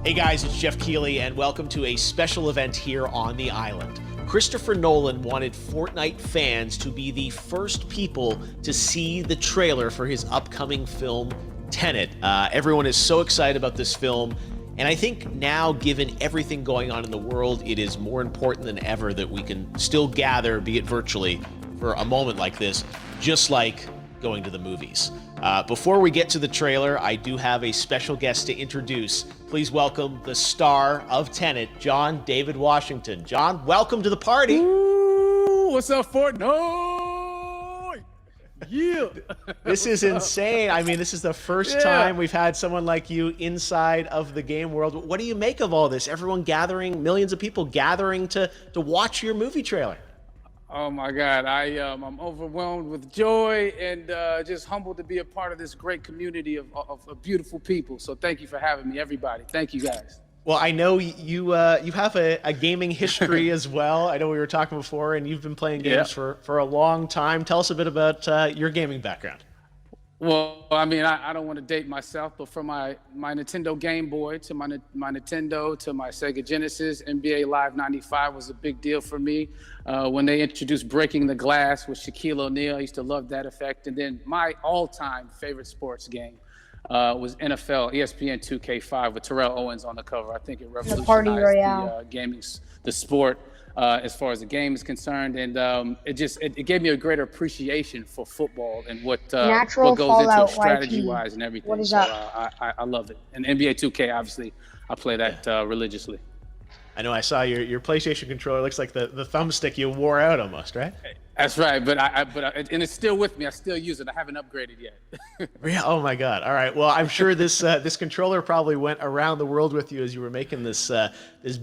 Hey guys, it's Jeff Keighley, and welcome to a special event here on the island. Christopher Nolan wanted Fortnite fans to be the first people to see the trailer for his upcoming film, Tenet. Everyone is so excited about this film, and I think now, given everything going on in the world, it is more important than ever that we can still gather, be it virtually, for a moment like this, just like going to the movies. Before we get to the trailer, I do have a special guest to introduce. Please welcome the star of Tenet, John David Washington. John, welcome to the party. Ooh, what's up, Fortnite? Yeah. This is insane. I mean, this is the first time we've had someone like you inside of the game world. What do you make of all this? Everyone gathering, millions of people gathering to watch your movie trailer. Oh my God, I'm overwhelmed with joy and just humbled to be a part of this great community of beautiful people. So thank you for having me, everybody. Thank you, guys. Well, I know you have a gaming history as well. I know we were talking before, and you've been playing games for a long time. Tell us a bit about your gaming background. Well, I mean, I don't want to date myself, but from my Nintendo Game Boy to my Nintendo to my Sega Genesis, NBA Live 95 was a big deal for me. When they introduced Breaking the Glass with Shaquille O'Neal, I used to love that effect. And then my all-time favorite sports game was NFL ESPN 2K5 with Terrell Owens on the cover. I think it revolutionized the gaming, the sport. As far as the game is concerned, and it gave me a greater appreciation for football and what goes into it strategy-wise and everything. What is so that? I love it. And NBA 2K, obviously, I play that religiously. I know I saw your PlayStation controller. Looks like the thumbstick you wore out almost, right? That's right, but and it's still with me. I still use it. I haven't upgraded yet. Yeah. Oh my God. All right. Well, I'm sure this controller probably went around the world with you as you were making this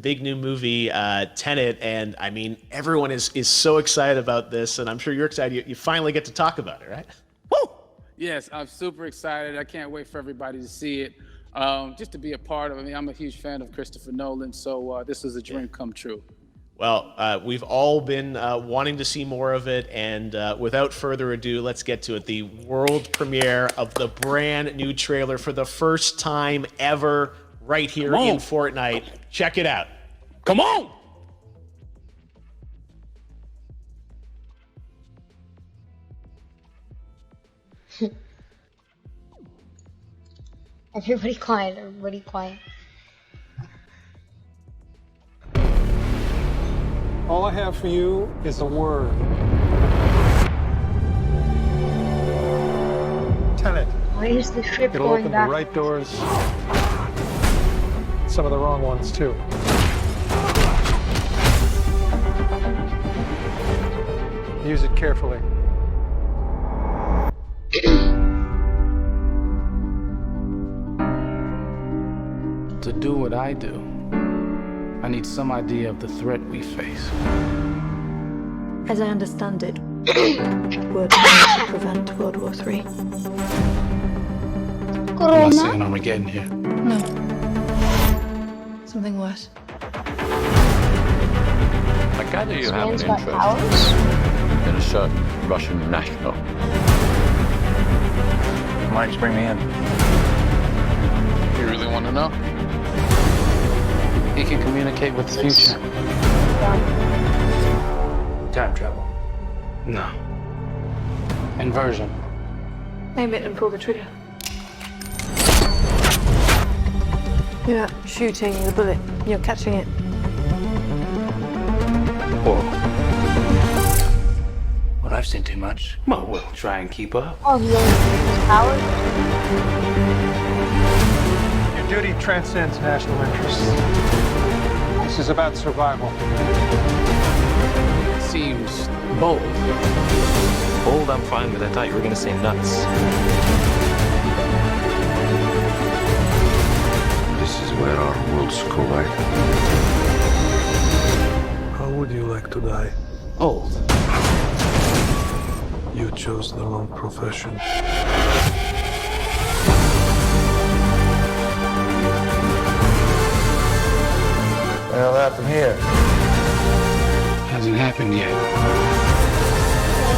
big new movie, Tenet. And I mean, everyone is so excited about this, and I'm sure you're excited. You finally get to talk about it, right? Woo! Yes, I'm super excited. I can't wait for everybody to see it. Just to be a part of it. I mean, I'm a huge fan of Christopher Nolan, so this is a dream come true. Well, we've all been wanting to see more of it, and without further ado, let's get to it. The world premiere of the brand new trailer for the first time ever right here in Fortnite. Check it out. Come on! Everybody quiet, everybody quiet. All I have for you is a word. Tenet. Why is the ship It'll going open back? the right doors. Some of the wrong ones, too. Use it carefully. To do what I do, I need some idea of the threat we face. As I understand it, we're trying to prevent World War III. I'm not Corona? saying Armageddon here. No. Something worse. I gather you have an Man's got interest powers? in a certain Russian national. Why don't you bring me in? You really want to know? He can communicate with the future. Time travel. No. Inversion. Aim it and pull the trigger. You're not shooting the bullet, you're catching it. Whoa. Well, I've seen too much. Well, we'll try and keep up. Oh, he only uses his powers? Your duty transcends national interests. This is about survival. It seems bold. Bold, I'm fine with. I thought you were going to say nuts. This is where our worlds collide. How would you like to die? Old. You chose the wrong profession. Well, happened here. Hasn't happened yet. Oh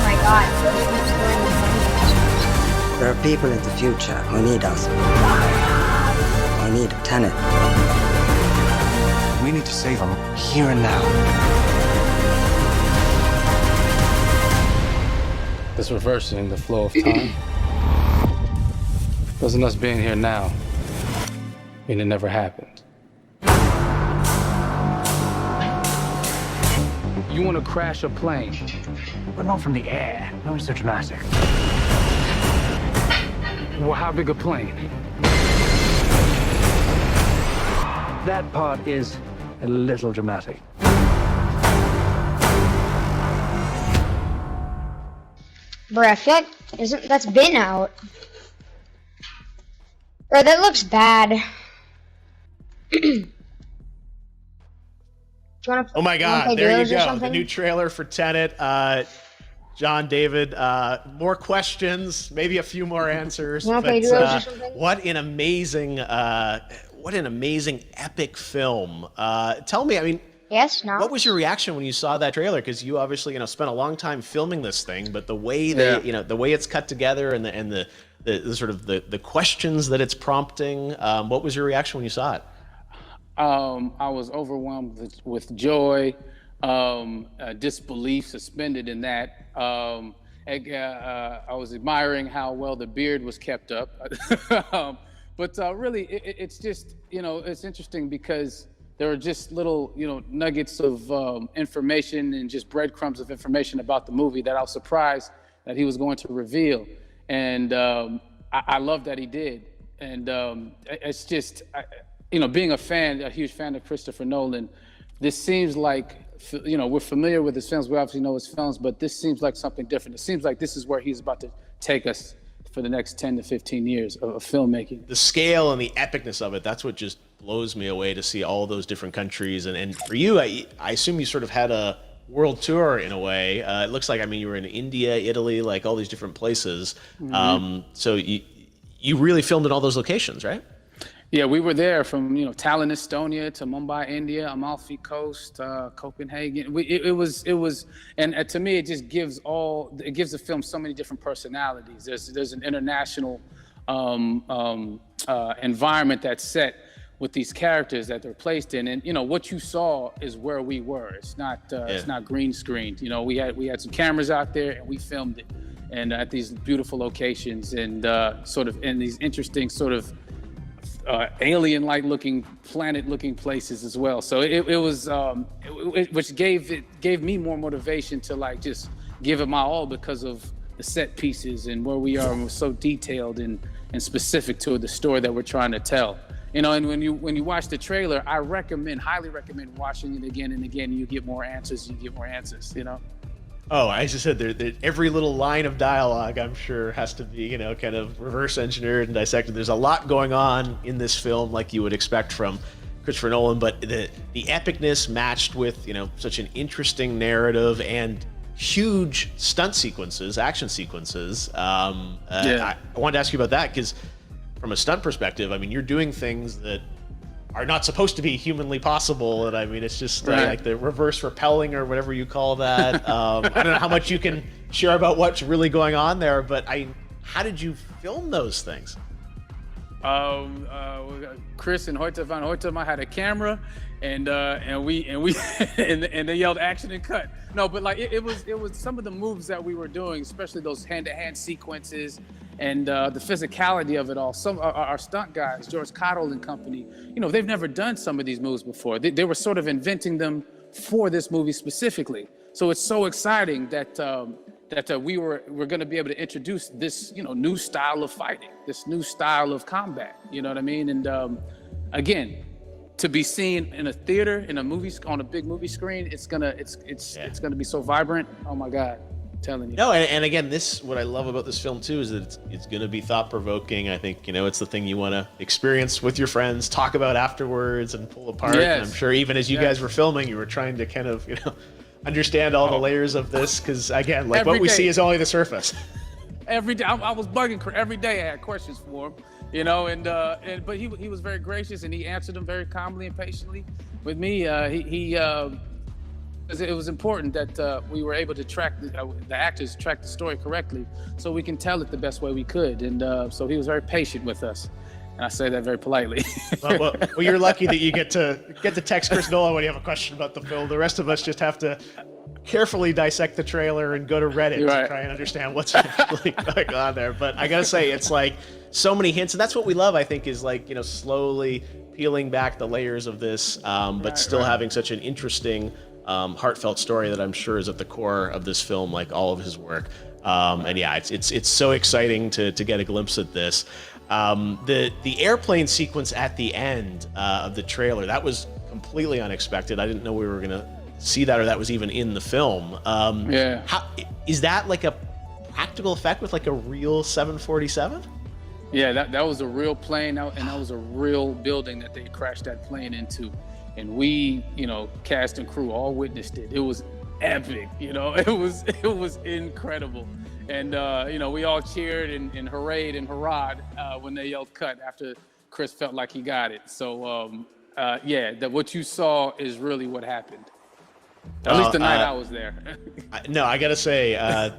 my god. There are people in the future who need us. We need Tenet. We need to save him here and now. It's reversing the flow of time. Doesn't us being here now mean it never happened? You want to crash a plane? But not from the air. No one's so dramatic. Well, how big a plane? That part is a little dramatic. Bruh, I feel like that's been out. Bruh, that looks bad. Oh my God, there you go. The new trailer for Tenet. John, David, more questions, maybe a few more answers. But, what an amazing epic film. Tell me, I mean, yes, no. What was your reaction when you saw that trailer? Because you obviously, spent a long time filming this thing, but the way the way it's cut together and the sort of the questions that it's prompting, what was your reaction when you saw it? I was overwhelmed with joy, disbelief suspended in that. I was admiring how well the beard was kept up. But really, it's just, it's interesting because there are just little, nuggets of information and just breadcrumbs of information about the movie that I was surprised that he was going to reveal. And I love that he did. And it's just, being a huge fan of Christopher Nolan, this seems like, we're familiar with his films. We obviously know his films, but this seems like something different. It seems like this is where he's about to take us for the next 10 to 15 years of filmmaking. The scale and the epicness of it, that's what just blows me away, to see all those different countries. And for you, I assume you sort of had a world tour in a way. It looks like, you were in India, Italy, like all these different places. Mm-hmm. So you really filmed in all those locations, right? Yeah, we were there from Tallinn, Estonia, to Mumbai, India, Amalfi Coast, Copenhagen. It was, and to me, it just gives the film so many different personalities. There's an international environment that's set with these characters that they're placed in, and what you saw is where we were. It's not green screened. We had some cameras out there and we filmed it, and at these beautiful locations and sort of in these interesting sort of alien-like looking, planet-looking places as well. So it was, which gave me more motivation to just give it my all because of the set pieces and where we are, and we're so detailed and specific to the story that we're trying to tell. And when you watch the trailer, I highly recommend watching it again and again. You get more answers. Oh, I just said every little line of dialogue, I'm sure, has to be, kind of reverse engineered and dissected. There's a lot going on in this film, like you would expect from Christopher Nolan, but the epicness matched with, such an interesting narrative and huge stunt sequences, action sequences. I wanted to ask you about that because from a stunt perspective, you're doing things that are not supposed to be humanly possible, and it's just like the reverse rappelling or whatever you call that. I don't know how much you can share about what's really going on there, but how did you film those things? Chris and Hoyte van Hoytema had a camera, and they yelled action and cut. No, but it was some of the moves that we were doing, especially those hand-to-hand sequences and the physicality of it all. Some our stunt guys, George Cottle and company, they've never done some of these moves before. They were sort of inventing them for this movie specifically. So it's so exciting that we're going to be able to introduce this new style of fighting, this new style of combat. You know what I mean? And again, to be seen in a theater, in a movie, on a big movie screen, it's gonna be so vibrant. Oh my God, I'm telling you. No, and again, what I love about this film too is that it's gonna be thought provoking. I think it's the thing you want to experience with your friends, talk about afterwards, and pull apart. Yes. And I'm sure even as you guys were filming, you were trying to kind of understand all the layers of this, because again, like what we see is only the surface. Every day, I was bugging. Every day I had questions for him. But he was very gracious, and he answered them very calmly and patiently with me. It was important that we were able to track the actors track the story correctly, so we can tell it the best way we could. And so he was very patient with us. And I say that very politely. Well, you're lucky that you get to text Chris Nolan when you have a question about the film. The rest of us just have to carefully dissect the trailer and go to Reddit to try and understand what's actually going on there. But I gotta say, it's like so many hints, and that's what we love. I think is like, you know, slowly peeling back the layers of this, but still having such an interesting, heartfelt story that I'm sure is at the core of this film, like all of his work. And yeah, it's so exciting to get a glimpse at this. The airplane sequence at the end of the trailer, that was completely unexpected. I didn't know we were gonna see that, or that was even in the film. How is that, like a practical effect with like a real 747? Yeah, that was a real plane, and that was a real building that they crashed that plane into. And we, you know, cast and crew all witnessed it. It was epic, you know. It was incredible. And you know, we all cheered and hurrayed and hurrahed when they yelled cut after Chris felt like he got it. So yeah, what you saw is really what happened. At least the night I was there. No, I gotta say,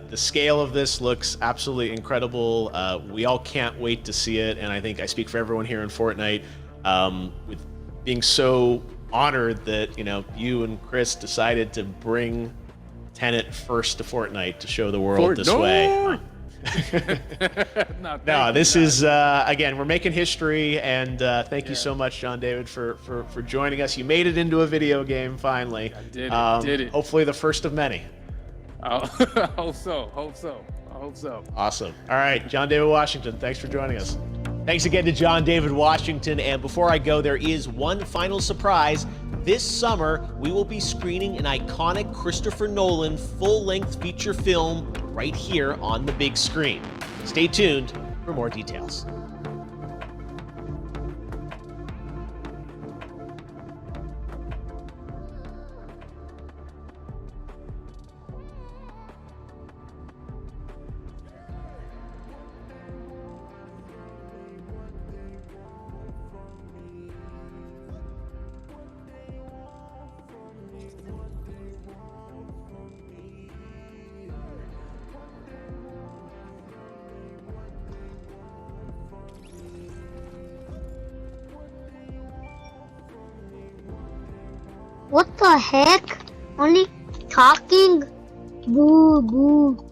the scale of this looks absolutely incredible. We all can't wait to see it, and I think I speak for everyone here in Fortnite, with being so honored that, you know, you and Chris decided to bring Tenet first to Fortnite to show the world this way. No, this is again, we're making history, and thank you so much, John David, for joining us. You made it into a video game finally. I did it. Hopefully the first of many. I hope so. Awesome. All right, John David Washington, thanks for joining us. Thanks again to John David Washington. And before I go, there is one final surprise. This summer, we will be screening an iconic Christopher Nolan full-length feature film right here on the big screen. Stay tuned for more details. What the heck? Only talking? Boo boo.